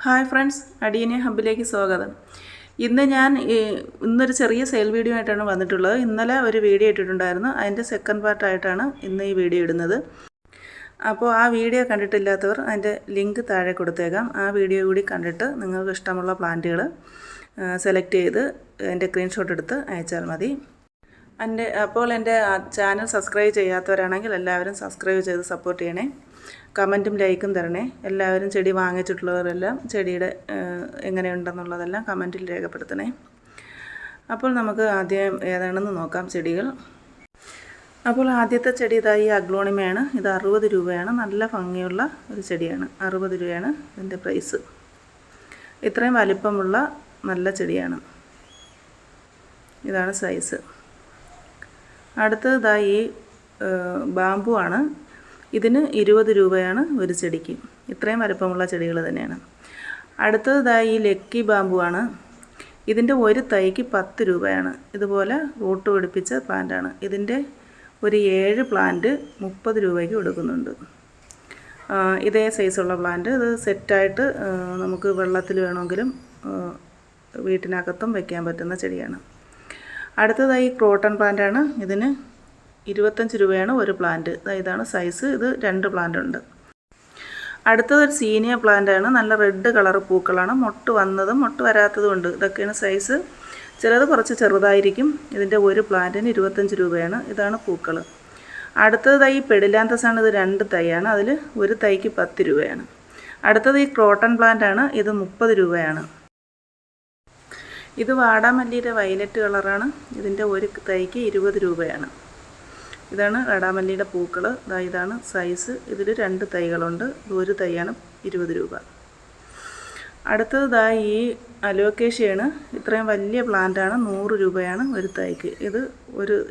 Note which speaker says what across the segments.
Speaker 1: Hi friends, അടിയനെ ഹബിലേക്ക് സ്വാഗതം. ഇന്നൊരു ചെറിയ സെയിൽ വീഡിയോ ആയിട്ടാണ് വന്നിട്ടുള്ളത്. ഇന്നലെ ഒരു വീഡിയോ ഇട്ടിട്ടുണ്ടായിരുന്നു. അതിൻ്റെ സെക്കൻഡ് പാർട്ടായിട്ടാണ് ഇന്ന് ഈ വീഡിയോ ഇടുന്നത്. അപ്പോൾ ആ വീഡിയോ കണ്ടിട്ടില്ലാത്തവർ അതിൻ്റെ ലിങ്ക് താഴെ കൊടുത്തേക്കാം. ആ വീഡിയോ കൂടി കണ്ടിട്ട് നിങ്ങൾക്ക് ഇഷ്ടമുള്ള പ്ലാന്റുകൾ സെലക്ട് ചെയ്ത് അതിൻ്റെ സ്ക്രീൻഷോട്ട് എടുത്ത് അയച്ചാൽ മതി. അപ്പോൾ എൻ്റെ ചാനൽ സബ്സ്ക്രൈബ് ചെയ്യാത്തവരാണെങ്കിൽ എല്ലാവരും സബ്സ്ക്രൈബ് ചെയ്ത് സപ്പോർട്ട് ചെയ്യണേ. കമൻറ്റും ലൈക്കും തരണേ. എല്ലാവരും ചെടി വാങ്ങിച്ചിട്ടുള്ളവരെല്ലാം ചെടിയുടെ എങ്ങനെയുണ്ടെന്നുള്ളതെല്ലാം കമൻറ്റിൽ രേഖപ്പെടുത്തണേ. അപ്പോൾ നമുക്ക് ആദ്യം ഏതാണെന്ന് നോക്കാം ചെടികൾ. അപ്പോൾ ആദ്യത്തെ ചെടി ഇതായി അഗ്ലോണിമയാണ്. ഇത് 60 രൂപയാണ്. നല്ല ഭംഗിയുള്ള ഒരു ചെടിയാണ്. 60 രൂപയാണ് ഇതിൻ്റെ പ്രൈസ്. ഇത്രയും വലിപ്പമുള്ള നല്ല ചെടിയാണ്. ഇതാണ് സൈസ്. അടുത്തതായി ബാമ്പു ആണ്. ഇതിന് 20 രൂപയാണ് ഒരു ചെടിക്ക്. ഇത്രയും വലുപ്പമുള്ള ചെടികൾ തന്നെയാണ്. അടുത്തതായി ലക്കി ബാമ്പു ആണ്. ഇതിൻ്റെ ഒരു തൈക്ക് 10 രൂപയാണ്. ഇതുപോലെ റൂട്ട് പിടിപ്പിച്ച പ്ലാന്റാണ്. ഇതിൻ്റെ ഒരു 7 പ്ലാന്റ് 30 രൂപയ്ക്ക് കൊടുക്കുന്നുണ്ട്. ഇതേ സൈസുള്ള പ്ലാന്റ്. ഇത് സെറ്റായിട്ട് നമുക്ക് വെള്ളത്തിൽ വേണമെങ്കിലും വീട്ടിനകത്തും വയ്ക്കാൻ പറ്റുന്ന ചെടിയാണ്. അടുത്തതായി ക്രോട്ടൺ പ്ലാന്റാണ്. ഇതിന് 25 രൂപയാണ് ഒരു പ്ലാന്റ്. ഇതാണ് സൈസ്. ഇത് 2 പ്ലാന്റ് ഉണ്ട്. അടുത്തതൊരു സീനിയർ പ്ലാന്റാണ്. നല്ല റെഡ് കളർ പൂക്കളാണ്. മൊട്ട് വന്നതും മൊട്ട് വരാത്തതും ഉണ്ട്. ഇതൊക്കെയാണ് സൈസ്. ചിലത് കുറച്ച് ചെറുതായിരിക്കും. ഇതിൻ്റെ ഒരു പ്ലാന്റിന് 25 രൂപയാണ്. ഇതാണ് പൂക്കൾ. അടുത്തതായി പെഡിലാന്തസ് ആണ്. ഇത് 2 തൈയാണ്. അതിൽ ഒരു തൈക്ക് 10 രൂപയാണ്. അടുത്തത് ഈ ക്രോട്ടൺ പ്ലാന്റാണ്. ഇത് 30 രൂപയാണ്. ഇത് വാടാമല്ലിയുടെ വയലറ്റ് കളറാണ്. ഇതിൻ്റെ ഒരു തൈക്ക് 20 രൂപയാണ്. ഇതാണ് വാടാമല്ലിയുടെ പൂക്കൾ. ഇതാണ് സൈസ്. ഇതിൽ 2 തൈകളുണ്ട്. ഒരു തൈയാണ് 20 രൂപ. അടുത്തതായി ഈ അലോക്കേഷ്യയാണ്. ഇത്രയും വലിയ പ്ലാന്റാണ്. 100 രൂപയാണ് ഒരു തൈക്ക്. ഇത്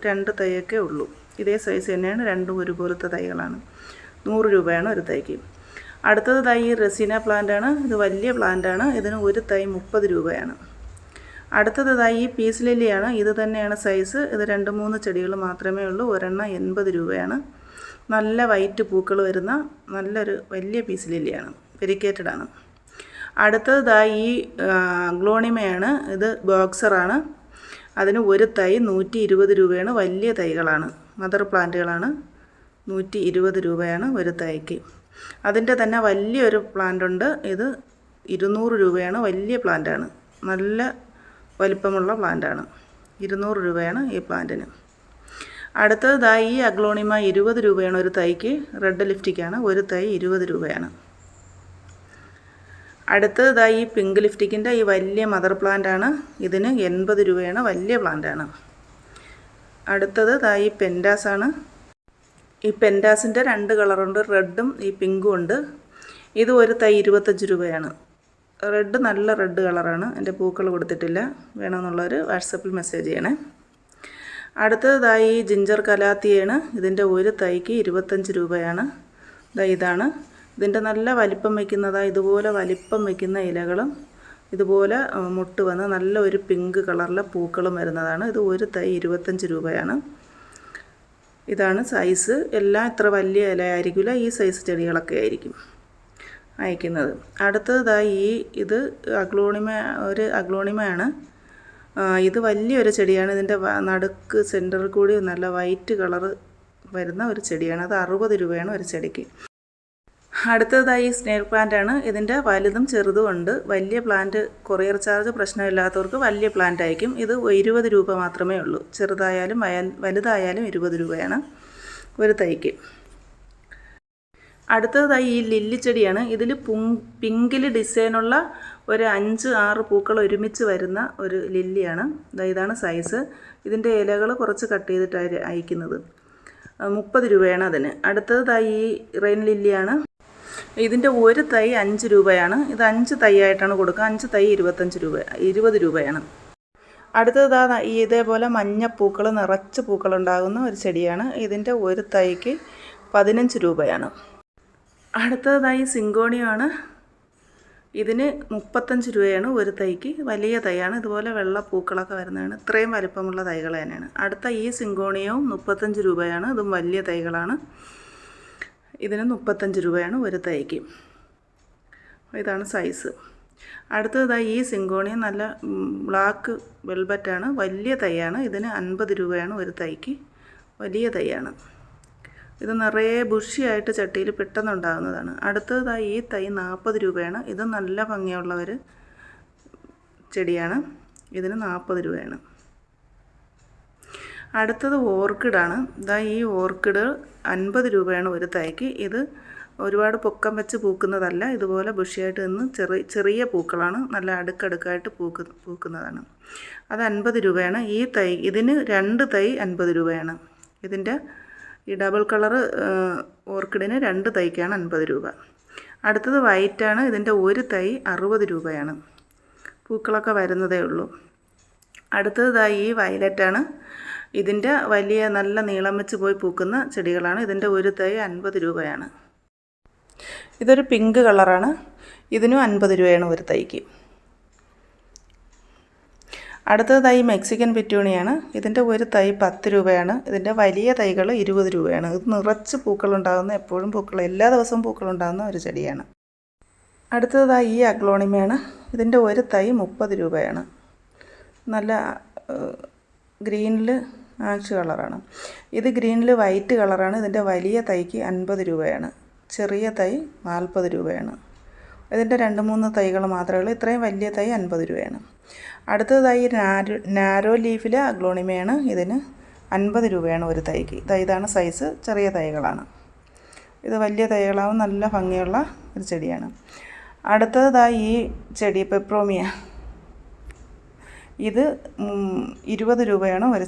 Speaker 1: 2 തൈയൊക്കെ ഉള്ളൂ. ഇതേ സൈസ് തന്നെയാണ്. രണ്ടും ഒരുപോലത്തെ തൈകളാണ്. 100 രൂപയാണ് ഒരു തൈക്ക്. അടുത്തതായി ഈ റെസിന പ്ലാന്റാണ്. ഇത് വലിയ പ്ലാന്റാണ്. ഇതിന് ഒരു തൈ 30 രൂപയാണ്. അടുത്തതായി ഈ പീസ് ലില്ലിയാണ്. ഇത് തന്നെയാണ് സൈസ്. ഇത് 2-3 ചെടികൾ മാത്രമേ ഉള്ളൂ. ഒരെണ്ണം 80 രൂപയാണ്. നല്ല വൈറ്റ് പൂക്കൾ വരുന്ന നല്ലൊരു വലിയ പീസ് ലില്ലിയാണ്. വെരിക്കേറ്റഡ് ആണ്. അടുത്തതായി ഈ അഗ്ലോണിമയാണ്. ഇത് ബോക്സറാണ്. അതിന് ഒരു തൈ 120 രൂപയാണ്. വലിയ തൈകളാണ്. മദർ പ്ലാന്റുകളാണ്. 120 രൂപയാണ് ഒരു തൈക്ക്. അതിൻ്റെ തന്നെ വലിയൊരു പ്ലാന്റ് ഉണ്ട്. ഇത് 200 രൂപയാണ്. വലിയ പ്ലാന്റാണ്. നല്ല വലിപ്പമുള്ള പ്ലാന്റാണ്. 200 രൂപയാണ് ഈ പ്ലാന്റിന്. അടുത്തതായി ഈ അഗ്ലോണിമ 20 രൂപയാണ് ഒരു തൈക്ക്. റെഡ് ലിപ്റ്റിക്കാണ്. ഒരു തൈ 20 രൂപയാണ്. അടുത്തതായി ഈ പിങ്ക് ലിപ്റ്റിക്കിൻ്റെ ഈ വലിയ മദർ പ്ലാന്റാണ്. ഇതിന് 80 രൂപയാണ്. വലിയ പ്ലാന്റാണ്. അടുത്തതായി പെൻഡാസാണ്. ഈ പെൻഡാസിൻ്റെ 2 കളറുണ്ട്. റെഡും ഈ പിങ്കും ഉണ്ട്. ഇത് ഒരു തൈ 25 രൂപയാണ്. റെഡ് നല്ല റെഡ് കളറാണ്. എൻ്റെ പൂക്കൾ കൊടുത്തിട്ടില്ല. വേണമെന്നുള്ളവർ വാട്സപ്പിൽ മെസ്സേജ് ചെയ്യണേ. അടുത്തതായി ജിഞ്ചർ കലാത്തിയാണ്. ഇതിൻ്റെ ഒരു തൈക്ക് 25 രൂപയാണ്. ഇതാണ്. ഇതിൻ്റെ നല്ല വലിപ്പം വയ്ക്കുന്നതാണ്. ഇതുപോലെ വലിപ്പം വയ്ക്കുന്ന ഇലകളും ഇതുപോലെ മുട്ട് വന്ന് നല്ല ഒരു പിങ്ക് കളറിലെ പൂക്കളും വരുന്നതാണ്. ഇത് ഒരു തൈ 25 രൂപയാണ്. ഇതാണ് സൈസ്. എല്ലാം ഇത്ര വലിയ ഇല ആയിരിക്കില്ല. ഈ സൈസ് ചെടികളൊക്കെ ആയിരിക്കും അയക്കുന്നത്. അടുത്തതായി ഇത് അഗ്ലോണിമയാണ്. ഇത് വലിയൊരു ചെടിയാണ്. ഇതിൻ്റെ നടുക്ക് സെൻറ്ററിൽ കൂടി നല്ല വൈറ്റ് കളറ് വരുന്ന ഒരു ചെടിയാണ്. അത് 60 രൂപയാണ് ഒരു ചെടിക്ക്. അടുത്തതായി സ്നേക്ക് പ്ലാന്റാണ്. ഇതിൻ്റെ വലുതും ചെറുതും ഉണ്ട്. വലിയ പ്ലാന്റ് കൊറിയർ ചാർജ് പ്രശ്നമില്ലാത്തവർക്ക് വലിയ പ്ലാന്റ് അയക്കും. ഇത് 20 രൂപ മാത്രമേ ഉള്ളൂ. ചെറുതായാലും വലുതായാലും 20 രൂപയാണ് ഒരു തൈക്ക്. അടുത്തതായി ഈ ലില്ലി ചെടിയാണ്. ഇതിൽ പിങ്കിൽ ഡിസൈനുള്ള ഒരു 5-6 പൂക്കൾ ഒരുമിച്ച് വരുന്ന ഒരു ലില്ലിയാണ്. ഇതാണ് സൈസ്. ഇതിൻ്റെ ഇലകൾ കുറച്ച് കട്ട് ചെയ്തിട്ടാണ് അയക്കുന്നത്. 30 രൂപയാണ് അതിന്. അടുത്തതായി ഈ റെയിൻ ലില്ലിയാണ്. ഇതിൻ്റെ ഒരു തൈ 5 രൂപയാണ്. ഇത് 5 തൈ ആയിട്ടാണ് കൊടുക്കുക. 5 തൈ 20 രൂപയാണ്. അടുത്തതാ ഇതേപോലെ മഞ്ഞപ്പൂക്കൾ നിറച്ച് പൂക്കളുണ്ടാകുന്ന ഒരു ചെടിയാണ്. ഇതിൻ്റെ ഒരു തൈക്ക് 15 രൂപയാണ്. അടുത്തതായി സിങ്കോണിയാണ്. ഇതിന് 35 രൂപയാണ് ഒരു തൈക്ക്. വലിയ തൈയാണ്. ഇതുപോലെ വെള്ള പൂക്കളൊക്കെ വരുന്നതാണ്. ഇത്രയും വലിപ്പമുള്ള തൈകൾ തന്നെയാണ്. അടുത്ത ഈ സിങ്കോണിയവും 35 രൂപയാണ്. ഇതും വലിയ തൈകളാണ്. ഇതിന് 35 രൂപയാണ് ഒരു തൈക്ക്. ഇതാണ് സൈസ്. അടുത്തതായി ഈ സിങ്കോണിയം നല്ല ബ്ലാക്ക് വെൽവെറ്റാണ്, വലിയ തൈയാണ്. ഇതിന് 50 രൂപയാണ് ഒരു തൈക്ക്, വലിയ തൈയാണ്. ഇത് നിറയെ ബുഷിയായിട്ട് ചട്ടിയിൽ പെട്ടെന്നുണ്ടാകുന്നതാണ്. അടുത്തതായി ഈ തൈ 40 രൂപയാണ്. ഇത് നല്ല ഭംഗിയുള്ള ഒരു ചെടിയാണ്. ഇതിന് 40 രൂപയാണ്. അടുത്തത് ഓർക്കിഡാണ്. ഈ ഓർക്കിഡ് 50 രൂപയാണ് ഒരു തൈക്ക്. ഇത് ഒരുപാട് പൊക്കം വെച്ച് പൂക്കുന്നതല്ല, ഇതുപോലെ ബുഷിയായിട്ട് നിന്ന് ചെറിയ പൂക്കളാണ്, നല്ല അടുക്കടുക്കായിട്ട് പൂക്കുന്നതാണ്. അത് 50 രൂപയാണ്. ഈ തൈ ഇതിന് 2 തൈ 50 രൂപയാണ്. ഇതിൻ്റെ ഈ ഡബിൾ കളർ ഓർക്കിഡിന് 2 തൈക്കാണ് 50 രൂപ. അടുത്തത് വൈറ്റാണ്. ഇതിൻ്റെ ഒരു തൈ 60 രൂപയാണ്. പൂക്കളൊക്കെ വരുന്നതേ ഉള്ളൂ. അടുത്തത് ഈ വയലറ്റാണ്. ഇതിൻ്റെ വലിയ നല്ല നീളം വെച്ച് പോയി പൂക്കുന്ന ചെടികളാണ്. ഇതിൻ്റെ ഒരു തൈ 50 രൂപയാണ്. ഇതൊരു പിങ്ക് കളറാണ്. ഇതിനും 50 രൂപയാണ് ഒരു തൈക്ക്. അടുത്തതായി മെക്സിക്കൻ പിറ്റൂണിയാണ്. ഇതിൻ്റെ ഒരു തൈ 10 രൂപയാണ്. ഇതിൻ്റെ വലിയ തൈകൾ 20 രൂപയാണ്. ഇത് നിറച്ച് പൂക്കളുണ്ടാകുന്ന, എപ്പോഴും എല്ലാ ദിവസവും പൂക്കളുണ്ടാകുന്ന ഒരു ചെടിയാണ്. അടുത്തതായി ഈ അഗ്ലോണിമയാണ്. ഇതിൻ്റെ ഒരു തൈ 30 രൂപയാണ്. നല്ല ഗ്രീനിൽ ആഷ് കളറാണ്. ഇത് ഗ്രീനിൽ വൈറ്റ് കളറാണ്. ഇതിൻ്റെ വലിയ തൈക്ക് 50 രൂപയാണ്. ചെറിയ തൈ 40 രൂപയാണ്. ഇതിൻ്റെ 2-3 തൈകൾ മാത്രമേ ഉള്ളൂ. ഇത്രയും വലിയ തൈ 50 രൂപയാണ്. അടുത്തതായി നാരോ ലീഫിലെ അഗ്ലോണിമയാണ്. ഇതിന് 50 രൂപയാണ് ഒരു തൈക്ക്. ഇതാണ് സൈസ്, ചെറിയ തൈകളാണ്. ഇത് വലിയ തൈകളാവും, നല്ല ഭംഗിയുള്ള ഒരു ചെടിയാണ്. അടുത്തതായി ഈ ചെടി പെപ്രോമിയ. ഇത് 20 രൂപയാണ് ഒരു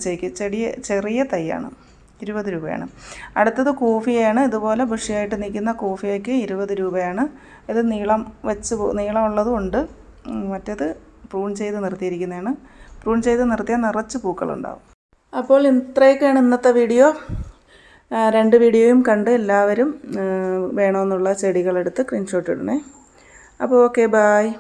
Speaker 1: ചെറിയ തൈയാണ്, 20 രൂപയാണ്. അടുത്തത് കൂഫിയാണ്. ഇതുപോലെ ബുഷിയായിട്ട് നിൽക്കുന്ന കൂഫിയയ്ക്ക് 20 രൂപയാണ്. ഇത് നീളമുള്ളതും ഉണ്ട്, മറ്റേത് പ്രൂൺ ചെയ്ത് നിർത്തിയിരിക്കുന്നതാണ്. പ്രൂൺ ചെയ്ത് നിർത്തിയാൽ നിറച്ച് പൂക്കളുണ്ടാവും. അപ്പോൾ ഇത്രയൊക്കെയാണ് ഇന്നത്തെ വീഡിയോ. 2 വീഡിയോയും കണ്ട് എല്ലാവരും വേണമെന്നുള്ള ചെടികളെടുത്ത് സ്ക്രീൻഷോട്ട് ഇടണേ. അപ്പോൾ ഓക്കെ, ബായ്.